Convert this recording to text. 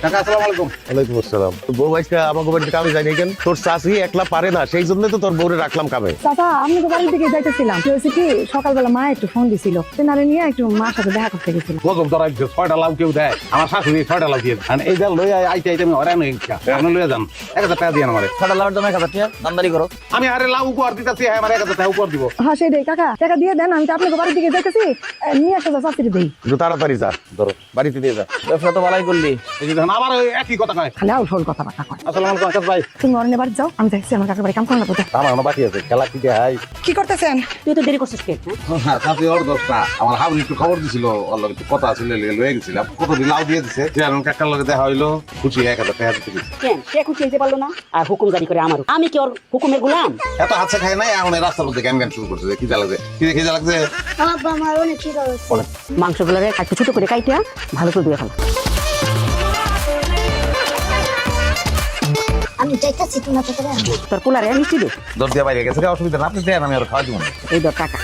কাকা আসসালামু আলাইকুম। ওয়ালাইকুম আসসালাম। তোর বউ আজকে আমাকে বাড়িতে কামে যায় নাই কেন? তোর শাশুড়ি একলা পারে না, সেই জন্য তো তোর বউরে রাখলাম কামে। চাচা আমি তো বাড়ির দিকে যাইতেছিলাম, কি হয়েছে কি সকালবেলা মা একটু ফোন দিছিল, তেনারে নিয়ে একটু মার সাথে দেখা করতে গেছিলাম। গজব ধরা 6টা লাউ কেউ দেয়, আমার শাশুড়ি 6টা লাউ দিয়ে দেয়। এই যা লই আইতে আইতে আমি হরান হয়ে গেছি। আপনি লইয়া যান, 1000 টাকা দিয়ে আমারে। 6টা লাউর দাম 1000 টাকা, দামদারি করো। আমি আরে লাউ উপহার দিতেছি, হ্যাঁ আমার 1000 টাকা উপহার দিব। হ্যাঁ সেটাই কাকা, টাকা দিয়ে দেন, আমি তো আপনাকে বাড়ির দিকে যাইতেছি, নিয়ে আসো চাচির দেই। একটু তাড়াতাড়ি যা, ধরো বাড়িতে দিয়ে যা। ব্যবসা তো ভালোই করলি। এই যে দেখেন আবার ওই একই কথা কয়। খালি আউল ফাউল কথাবার্তা কয়। আসসালামু আলাইকুম আকাশ ভাই। তুমি অরণ্যের বাড়ি যাও, আমি দেখছি আমার কাকার বাড়ি কাম করলাম। আমার এখনো বাকি আছে, খেলা কি দেয়? কি করতেছেন? তুই তো দেরি করছিস কে? হ্যাঁ সাথে ওর দোষটা, আমার হাবুল একটু খবর দিছিল, ওর লগে একটু কথা ছিল, লয়ে গেছিলাম। কতদিন লাউ দিয়ে দিছে, চেয়ারম্যান কাকার লগে দেখা হইলো, খুশি 1000 টাকা দিতে গেছি। কেন সে খুশি হইতে পারলো না আর হুকুম জারি করে আমারও? আমি কি ওর হুকুমের গোলাম? এত হাতছে খায় নাই, এখন এই রাস্তার মধ্যে জ্ঞান শুরু করছে যে খিদা লাগছে, খিদা লাগছে। আব্বা আমার অনেক খিদা লাগছে। মাংসগুলোরে একটু ছোট করে কাইটা ভালো করে ধুয়ে ফেলো। আমি যাইতাছি তোমার সাথে। তোর পোলারে মিষ্টি দে, দর দিয়ে বাইরে গেছে, অসুবিধা না, আপনি দেন আমি আর খাওয়া দিব না। এই ধর টাকা।